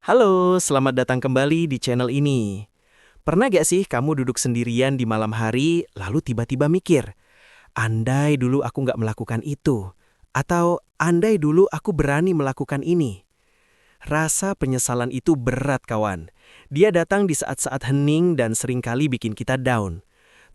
Halo, selamat datang kembali di channel ini. Pernah gak sih kamu duduk sendirian di malam hari, lalu tiba-tiba mikir, andai dulu aku nggak melakukan itu, atau andai dulu aku berani melakukan ini. Rasa penyesalan itu berat, kawan. Dia datang di saat-saat hening dan seringkali bikin kita down.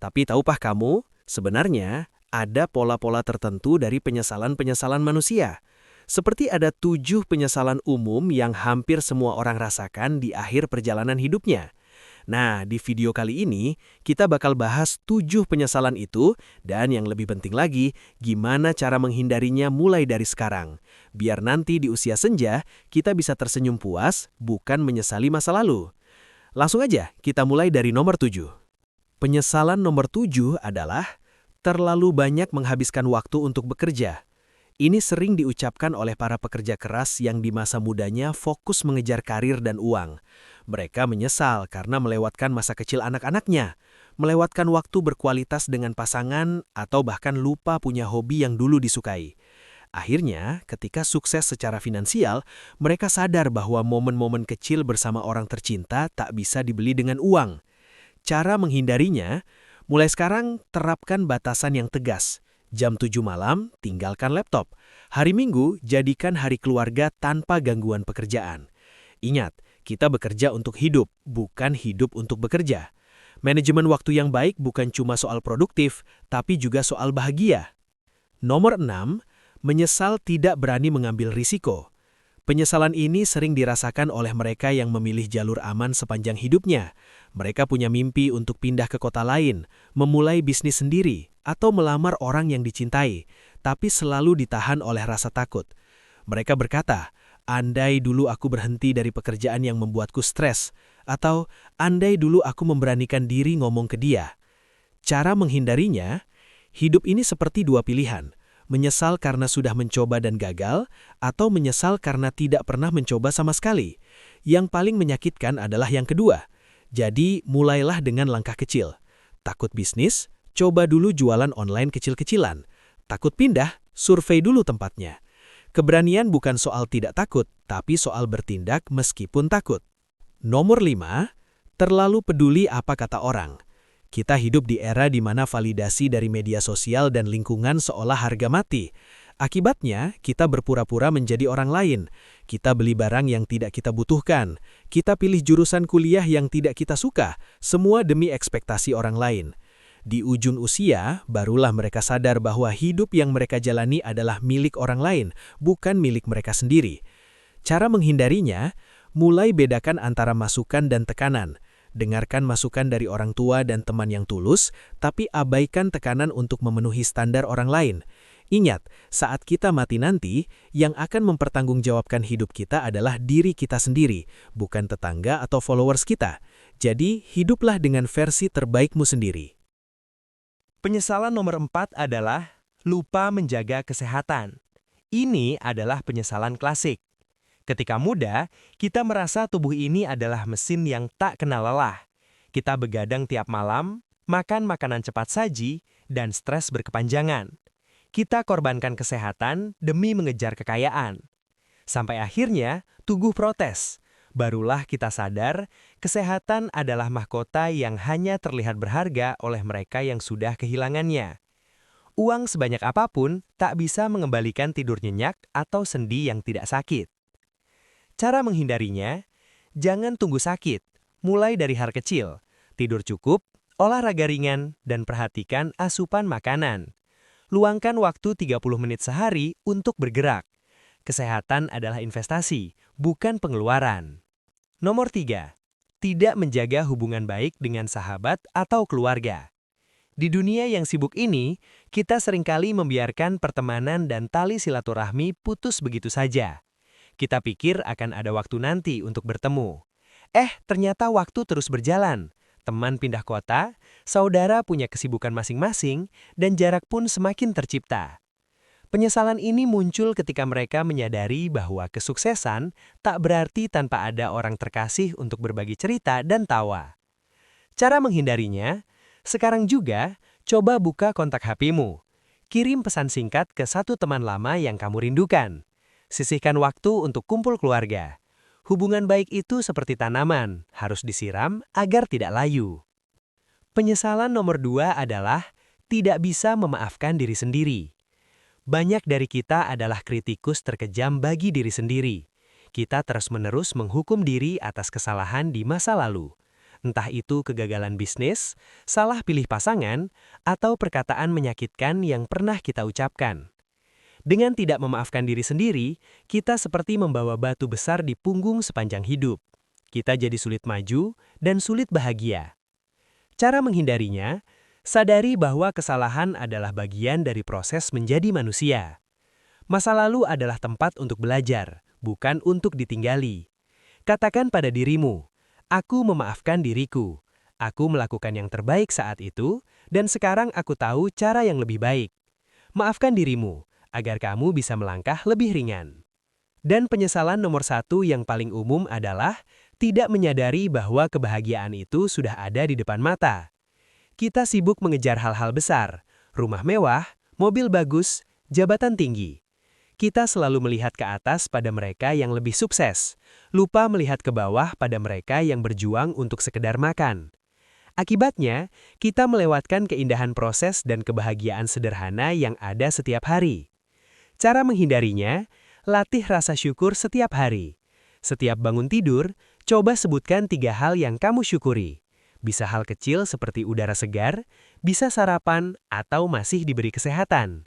Tapi tahukah kamu, sebenarnya ada pola-pola tertentu dari penyesalan-penyesalan manusia. Seperti ada 7 penyesalan umum yang hampir semua orang rasakan di akhir perjalanan hidupnya. Nah, di video kali ini, kita bakal bahas 7 penyesalan itu, dan yang lebih penting lagi, gimana cara menghindarinya mulai dari sekarang. Biar nanti di usia senja, kita bisa tersenyum puas, bukan menyesali masa lalu. Langsung aja, kita mulai dari nomor 7. Penyesalan nomor 7 adalah terlalu banyak menghabiskan waktu untuk bekerja. Ini sering diucapkan oleh para pekerja keras yang di masa mudanya fokus mengejar karir dan uang. Mereka menyesal karena melewatkan masa kecil anak-anaknya, melewatkan waktu berkualitas dengan pasangan, atau bahkan lupa punya hobi yang dulu disukai. Akhirnya, ketika sukses secara finansial, mereka sadar bahwa momen-momen kecil bersama orang tercinta tak bisa dibeli dengan uang. Cara menghindarinya, mulai sekarang terapkan batasan yang tegas. Jam 7 malam, tinggalkan laptop. Hari Minggu, jadikan hari keluarga tanpa gangguan pekerjaan. Ingat, kita bekerja untuk hidup, bukan hidup untuk bekerja. Manajemen waktu yang baik bukan cuma soal produktif, tapi juga soal bahagia. Nomor 6, menyesal tidak berani mengambil risiko. Penyesalan ini sering dirasakan oleh mereka yang memilih jalur aman sepanjang hidupnya. Mereka punya mimpi untuk pindah ke kota lain, memulai bisnis sendiri, atau melamar orang yang dicintai, tapi selalu ditahan oleh rasa takut. Mereka berkata, andai dulu aku berhenti dari pekerjaan yang membuatku stres, atau andai dulu aku memberanikan diri ngomong ke dia. Cara menghindarinya, hidup ini seperti dua pilihan. Menyesal karena sudah mencoba dan gagal, atau menyesal karena tidak pernah mencoba sama sekali. Yang paling menyakitkan adalah yang kedua. Jadi, mulailah dengan langkah kecil. Takut bisnis? Coba dulu jualan online kecil-kecilan. Takut pindah? Survei dulu tempatnya. Keberanian bukan soal tidak takut, tapi soal bertindak meskipun takut. Nomor 5, terlalu peduli apa kata orang. Kita hidup di era di mana validasi dari media sosial dan lingkungan seolah harga mati. Akibatnya, kita berpura-pura menjadi orang lain. Kita beli barang yang tidak kita butuhkan. Kita pilih jurusan kuliah yang tidak kita suka, semua demi ekspektasi orang lain. Di ujung usia, barulah mereka sadar bahwa hidup yang mereka jalani adalah milik orang lain, bukan milik mereka sendiri. Cara menghindarinya, mulai bedakan antara masukan dan tekanan. Dengarkan masukan dari orang tua dan teman yang tulus, tapi abaikan tekanan untuk memenuhi standar orang lain. Ingat, saat kita mati nanti, yang akan mempertanggungjawabkan hidup kita adalah diri kita sendiri, bukan tetangga atau followers kita. Jadi, hiduplah dengan versi terbaikmu sendiri. Penyesalan nomor 4 adalah lupa menjaga kesehatan. Ini adalah penyesalan klasik. Ketika muda, kita merasa tubuh ini adalah mesin yang tak kenal lelah. Kita begadang tiap malam, makan makanan cepat saji, dan stres berkepanjangan. Kita korbankan kesehatan demi mengejar kekayaan. Sampai akhirnya, tubuh protes. Barulah kita sadar, kesehatan adalah mahkota yang hanya terlihat berharga oleh mereka yang sudah kehilangannya. Uang sebanyak apapun tak bisa mengembalikan tidur nyenyak atau sendi yang tidak sakit. Cara menghindarinya, jangan tunggu sakit, mulai dari hal kecil, tidur cukup, olahraga ringan, dan perhatikan asupan makanan. Luangkan waktu 30 menit sehari untuk bergerak. Kesehatan adalah investasi, bukan pengeluaran. Nomor 3, tidak menjaga hubungan baik dengan sahabat atau keluarga. Di dunia yang sibuk ini, kita seringkali membiarkan pertemanan dan tali silaturahmi putus begitu saja. Kita pikir akan ada waktu nanti untuk bertemu. Ternyata waktu terus berjalan. Teman pindah kota, saudara punya kesibukan masing-masing, dan jarak pun semakin tercipta. Penyesalan ini muncul ketika mereka menyadari bahwa kesuksesan tak berarti tanpa ada orang terkasih untuk berbagi cerita dan tawa. Cara menghindarinya, sekarang juga coba buka kontak HP-mu. Kirim pesan singkat ke satu teman lama yang kamu rindukan. Sisihkan waktu untuk kumpul keluarga. Hubungan baik itu seperti tanaman, harus disiram agar tidak layu. Penyesalan nomor 2 adalah tidak bisa memaafkan diri sendiri. Banyak dari kita adalah kritikus terkejam bagi diri sendiri. Kita terus-menerus menghukum diri atas kesalahan di masa lalu. Entah itu kegagalan bisnis, salah pilih pasangan, atau perkataan menyakitkan yang pernah kita ucapkan. Dengan tidak memaafkan diri sendiri, kita seperti membawa batu besar di punggung sepanjang hidup. Kita jadi sulit maju dan sulit bahagia. Cara menghindarinya, sadari bahwa kesalahan adalah bagian dari proses menjadi manusia. Masa lalu adalah tempat untuk belajar, bukan untuk ditinggali. Katakan pada dirimu, aku memaafkan diriku. Aku melakukan yang terbaik saat itu, dan sekarang aku tahu cara yang lebih baik. Maafkan dirimu, agar kamu bisa melangkah lebih ringan. Dan penyesalan nomor 1 yang paling umum adalah tidak menyadari bahwa kebahagiaan itu sudah ada di depan mata. Kita sibuk mengejar hal-hal besar, rumah mewah, mobil bagus, jabatan tinggi. Kita selalu melihat ke atas pada mereka yang lebih sukses, lupa melihat ke bawah pada mereka yang berjuang untuk sekedar makan. Akibatnya, kita melewatkan keindahan proses dan kebahagiaan sederhana yang ada setiap hari. Cara menghindarinya, latih rasa syukur setiap hari. Setiap bangun tidur, coba sebutkan 3 hal yang kamu syukuri. Bisa hal kecil seperti udara segar, bisa sarapan, atau masih diberi kesehatan.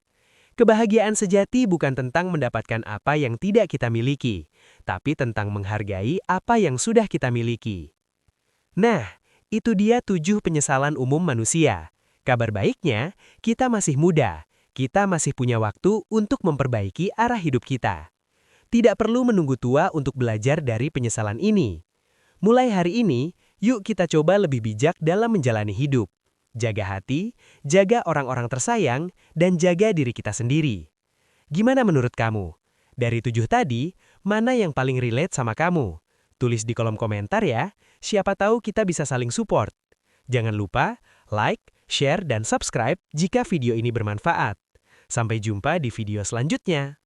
Kebahagiaan sejati bukan tentang mendapatkan apa yang tidak kita miliki, tapi tentang menghargai apa yang sudah kita miliki. Nah, itu dia 7 penyesalan umum manusia. Kabar baiknya, kita masih muda. Kita masih punya waktu untuk memperbaiki arah hidup kita. Tidak perlu menunggu tua untuk belajar dari penyesalan ini. Mulai hari ini, yuk kita coba lebih bijak dalam menjalani hidup. Jaga hati, jaga orang-orang tersayang, dan jaga diri kita sendiri. Gimana menurut kamu? Dari 7 tadi, mana yang paling relate sama kamu? Tulis di kolom komentar ya, siapa tahu kita bisa saling support. Jangan lupa, like, share, dan subscribe jika video ini bermanfaat. Sampai jumpa di video selanjutnya.